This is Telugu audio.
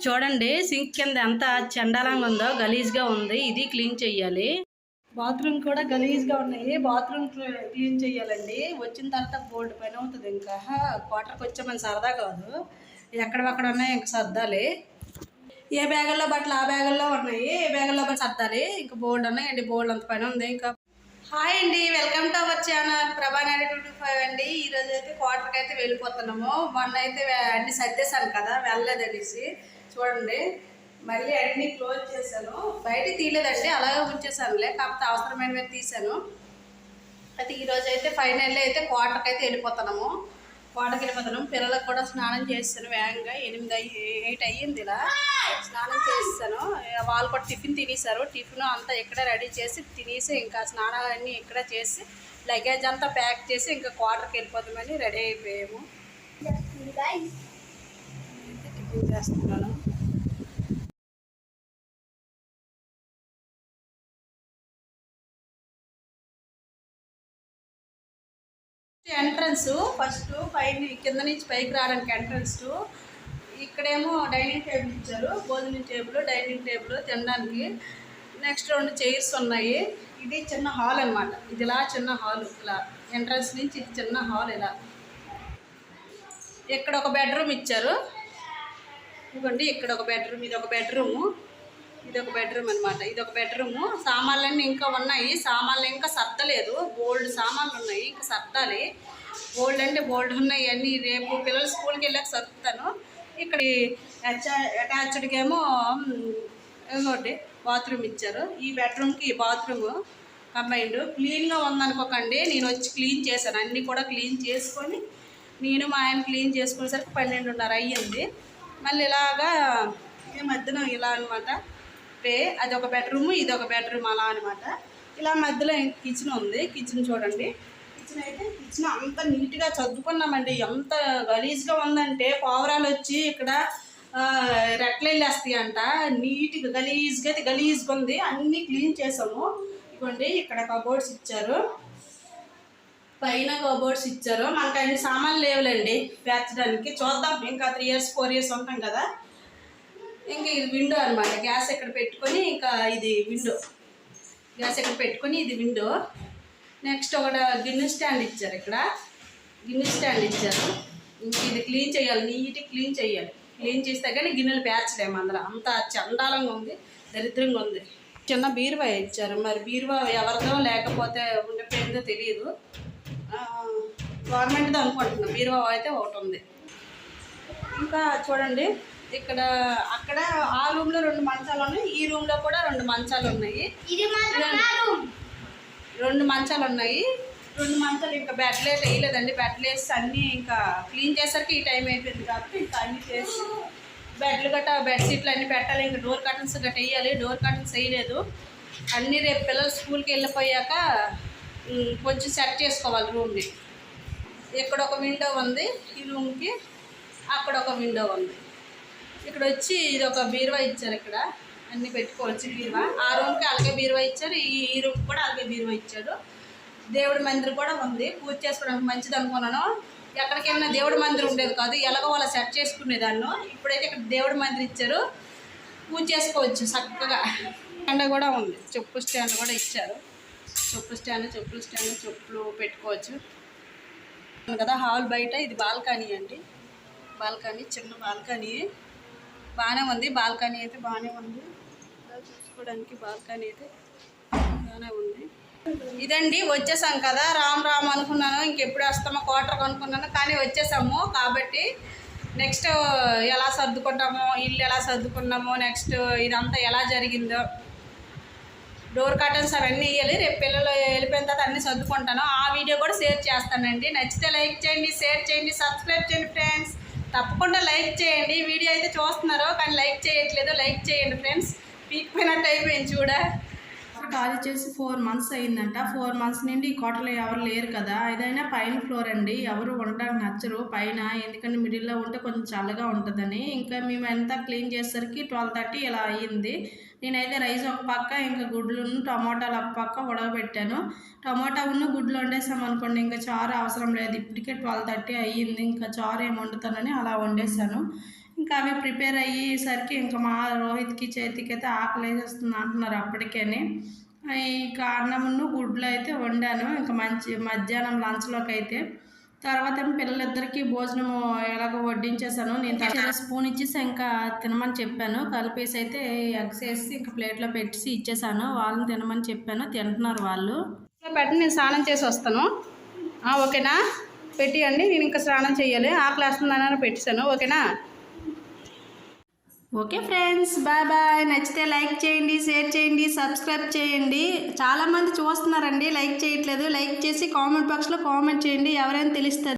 చూడండి సింక్ కింద ఎంత చండాలంగా ఉందో, గలీజ్గా ఉంది. ఇది క్లీన్ చెయ్యాలి. బాత్రూమ్ కూడా గలీజ్గా ఉన్నాయి. బాత్రూమ్ క్లీన్ చెయ్యాలండి. వచ్చిన తర్వాత బోల్డ్ పని అవుతుంది. ఇంకా క్వార్టర్కి వచ్చామని సరదా కాదు, ఎక్కడక్కడ ఉన్నాయి, ఇంకా సర్దాలి. ఏ బ్యాగుల్లో బట్టలు ఆ బ్యాగుల్లో ఉన్నాయి, ఏ బ్యాగుల్లో బట్టి సర్దాలి. ఇంకా బోల్డ్ ఉన్నాయండి, బోల్డ్ అంత పని ఉంది. ఇంకా హాయ్ అండి, వెల్కమ్ టు అవర్ ఛానల్ ప్రభా 25 అండి. ఈరోజు అయితే క్వార్టర్కి అయితే వెళ్ళిపోతున్నాము. మొన్న అయితే అన్ని సర్దేశాను కదా, వెళ్ళలేదనేసి. చూడండి మళ్ళీ అన్ని క్లోజ్ చేశాను. బయటికి తీయలేదండి, అలాగే ఉంచేసానులే, కాకపోతే అవసరమైనవి తీసాను. అయితే ఈరోజు అయితే ఫైనల్లీ అయితే క్వార్టర్కి అయితే వెళ్ళిపోతున్నాము. క్వార్టర్కి వెళ్ళిపోతున్నాము. పిల్లలకు కూడా స్నానం చేస్తాను వేగంగా. 8 అయ్యింది. ఇలా స్నానం చేస్తాను. వాళ్ళు కూడా టిఫిన్ తినేసారు. టిఫిన్ అంతా ఇక్కడే రెడీ చేసి తినేసి, ఇంకా స్నానాలన్నీ ఇక్కడ చేసి, లగేజ్ అంతా ప్యాక్ చేసి ఇంకా క్వార్టర్కి వెళ్ళిపోతామని రెడీ అయిపోయాము. టిఫిన్ చేస్తున్నాను. ఎంట్రన్స్ ఫస్ట్ పైన కింద నుంచి పైకి రావడానికి ఎంట్రన్స్. ఇక్కడేమో డైనింగ్ టేబుల్ ఇచ్చారు, భోజనం టేబుల్, డైనింగ్ టేబుల్ తినడానికి. నెక్స్ట్ 2 చైర్స్ ఉన్నాయి. ఇది చిన్న హాల్ అనమాట. ఇది ఇలా చిన్న హాల్, ఇలా ఎంట్రన్స్ నుంచి ఇది చిన్న హాల్. ఇలా ఇక్కడ ఒక బెడ్రూమ్ ఇచ్చారు. ఇదిగోండి, ఇక్కడ ఒక బెడ్రూమ్, ఇది ఒక బెడ్రూము, ఇది ఒక బెడ్రూమ్ అనమాట. ఇది ఒక బెడ్రూము. సామాన్లన్నీ ఇంకా ఉన్నాయి. సామాన్లు ఇంకా సర్దలేదు. బోల్డ్ సామాన్లు ఉన్నాయి, ఇంకా సర్దాలి. బోల్డ్ అంటే బోల్డ్ ఉన్నాయి అన్నీ. రేపు పిల్లలు స్కూల్కి వెళ్ళాక సర్దుతాను. ఇక్కడ అటాచ్డ్గా ఏమో ఇంకోటి బాత్రూమ్ ఇచ్చారు. ఈ బెడ్రూమ్కి ఈ బాత్రూము కంబైండ్. క్లీన్గా ఉందనుకోకండి, నేను వచ్చి క్లీన్ చేశాను. అన్నీ కూడా క్లీన్ చేసుకొని, నేను మా ఆయన క్లీన్ చేసుకునేసరికి 12:30 అయ్యింది. మళ్ళీ ఇలాగా ఈ మధ్యన ఇలా అనమాట. అది ఒక బెడ్రూమ్, ఇది ఒక బెడ్రూమ్, అలా అనమాట. ఇలా మధ్యలో కిచెన్ ఉంది. కిచెన్ చూడండి. కిచెన్ అంత నీట్గా చదువుకున్నామండి. ఎంత గలీజ్గా ఉందంటే పావురాలు వచ్చి ఇక్కడ రెట్లు వెళ్ళేస్తాయి అంట. నీట్గా గలీజ్గా ఉంది. అన్నీ క్లీన్ చేసాము. ఇవ్వండి, ఇక్కడ కబోర్డ్స్ ఇచ్చారు, పైన కబోర్డ్స్ ఇచ్చారు. మనకు అన్ని సామాన్లు లేవులేండి పేర్చడానికి. చూద్దాం, ఇంకా 3 years 4 years ఉంటాం కదా. ఇంకా ఇది విండో అనమాట. గ్యాస్ ఇక్కడ పెట్టుకొని, ఇంకా ఇది విండో, గ్యాస్ ఇక్కడ పెట్టుకొని ఇది విండో. నెక్స్ట్ ఒక గిన్నె స్టాండ్ ఇచ్చారు. ఇక్కడ గిన్నె స్టాండ్ ఇచ్చారు. ఇంక ఇది క్లీన్ చేయాలి, నీట్గా క్లీన్ చేయాలి. క్లీన్ చేస్తే కానీ గిన్నెలు పేర్చలేము. అందులో అంత చండాలంగా ఉంది, దరిద్రంగా ఉంది. చిన్న బీరువా ఇచ్చారు. మరి బీరువా ఎవరిదో లేకపోతే ఉండిపోయిందో తెలియదు. గవర్నమెంట్తో అనుకుంటున్నాం. బీరువా అయితే ఒకటి ఉంది. ఇంకా చూడండి, ఇక్కడ అక్కడ ఆ రూమ్లో 2 మంచాలు ఉన్నాయి. ఈ రూమ్లో కూడా 2 మంచాలు ఉన్నాయి. 2 మంచాలు ఉన్నాయి. 2 మంచాలు ఇంకా బెడ్లు అయితే వేయలేదండి. బెడ్లు వేసి అన్నీ ఇంకా క్లీన్ చేసరికి ఈ టైం అయిపోయింది కాబట్టి ఇంకా అన్నీ చేసి బెడ్లు గట్రా బెడ్షీట్లు అన్నీ పెట్టాలి. ఇంకా డోర్ కర్టన్స్ గట్రా వేయాలి. డోర్ కర్టన్స్ వేయలేదు. అన్నీ రేపు పిల్లలు స్కూల్కి వెళ్ళిపోయాక కొంచెం సెట్ చేసుకోవాలి రూమ్ని. ఇక్కడ ఒక విండో ఉంది ఈ రూమ్కి, అక్కడ ఒక విండో ఉంది. ఇక్కడ వచ్చి ఇది ఒక బీరువా ఇచ్చారు. ఇక్కడ అన్నీ పెట్టుకోవచ్చు బీరువా. ఆ రూమ్కి అలాగే బీరువా ఇచ్చారు. ఈ రూమ్కి కూడా అలాగే బీరువా ఇచ్చాడు. దేవుడి మందిరం కూడా ఉంది. పూజ చేసుకోవడానికి మంచిది అనుకున్నాను. ఎక్కడికి వెళ్ళినా దేవుడి మందిరం ఉండేది కాదు, ఎలాగో వాళ్ళ సెట్ చేసుకునేదాన్ని. ఇప్పుడైతే ఇక్కడ దేవుడి మందిరం ఇచ్చారు, పూజ చేసుకోవచ్చు చక్కగా. స్టాండ్ కూడా ఉంది, చెప్పు స్టాండ్ కూడా ఇచ్చారు. చెప్పులు స్టాండ్ చెప్పులు పెట్టుకోవచ్చు కదా. హాల్ బయట ఇది బాల్కనీ అండి. బాల్కనీ, చిన్న బాల్కనీ బాగానే ఉంది. బాల్కనీ అయితే బాగానే ఉంది, చూసుకోవడానికి బాల్కనీ అయితే బాగానే ఉంది. ఇదండి, వచ్చేసాం కదా. రామ్ అనుకున్నాను, ఇంకెప్పుడు వస్తామో క్వార్టర్కి అనుకున్నాను, కానీ వచ్చేసాము. కాబట్టి నెక్స్ట్ ఎలా సర్దుకుంటామో, ఇల్లు ఎలా సర్దుకున్నామో, నెక్స్ట్ ఇదంతా ఎలా జరిగిందో, డోర్ కర్టన్స్ అవన్నీ వేయాలి. రేపు పిల్లలు వెళ్ళిపోయిన తర్వాత అన్నీ సర్దుకుంటాను. ఆ వీడియో కూడా షేర్ చేస్తానండి. నచ్చితే లైక్ చేయండి, షేర్ చేయండి, సబ్స్క్రైబ్ చేయండి ఫ్రెండ్స్. తప్పకుండా లైక్ చేయండి. వీడియో అయితే చూస్తున్నారు కానీ లైక్ చేయట్లేదు. లైక్ చేయండి ఫ్రెండ్స్. పీకిపోయినట్టు అయిపోయింది చూడ. ఖాళీ చేసి 4 months అయిందంట. 4 months నుండి ఈ క్వార్టర్లో ఎవరు లేరు కదా. ఏదైనా పైన ఫ్లోర్ అండి, ఎవరు ఉండడానికి నచ్చరు పైన, ఎందుకంటే మిడిల్లో ఉంటే కొంచెం చల్లగా ఉంటుందని. ఇంకా మేము ఎంత క్లీన్ చేసేసరికి 12:30 ఇలా అయ్యింది. నేనైతే రైస్ ఒక పక్క, ఇంకా గుడ్లను టమాటాలు ఒక పక్క ఉడకబెట్టాను. టమాటా గుడ్లు వండేసాం అనుకోండి, ఇంకా చారు అవసరం లేదు. ఇప్పటికే 12:30 అయ్యింది. ఇంకా చారు ఏమి వండుతానని అలా వండేసాను. ఇంకా అవి ప్రిపేర్ అయ్యేసరికి ఇంకా మా రోహిత్కి చేతికి అయితే ఆకలి వేసేస్తుంది అంటున్నారు అప్పటికేని. ఇంకా అన్నమును గుడ్లు అయితే వండాను ఇంకా మధ్యాహ్నం లంచ్లోకి అయితే. తర్వాత పిల్లలిద్దరికీ భోజనము ఎలాగో వడ్డించేసాను. నేను స్పూన్ ఇచ్చేసి ఇంకా తినమని చెప్పాను. కలిపేసి అయితే ఎగ్స్ వేసి ఇంకా ప్లేట్లో పెట్టి ఇచ్చేసాను. వాళ్ళని తినమని చెప్పాను, తింటున్నారు వాళ్ళు. పెట్టి నేను స్నానం చేసి వస్తాను. ఓకేనా? పెట్టియండి, నేను ఇంకా స్నానం చేయాలి. ఆకలి వేస్తుందని పెట్టేశాను. ఓకేనా? Okay friends, bye bye. నచ్చితే లైక్ చేయండి, షేర్ చేయండి, సబ్స్క్రైబ్ చేయండి. చాలామంది చూస్తున్నారండి, లైక్ చేయట్లేదు. లైక్ చేసి కామెంట్ బాక్స్లో కామెంట్ చేయండి, ఎవరైనా తెలుస్తుంది.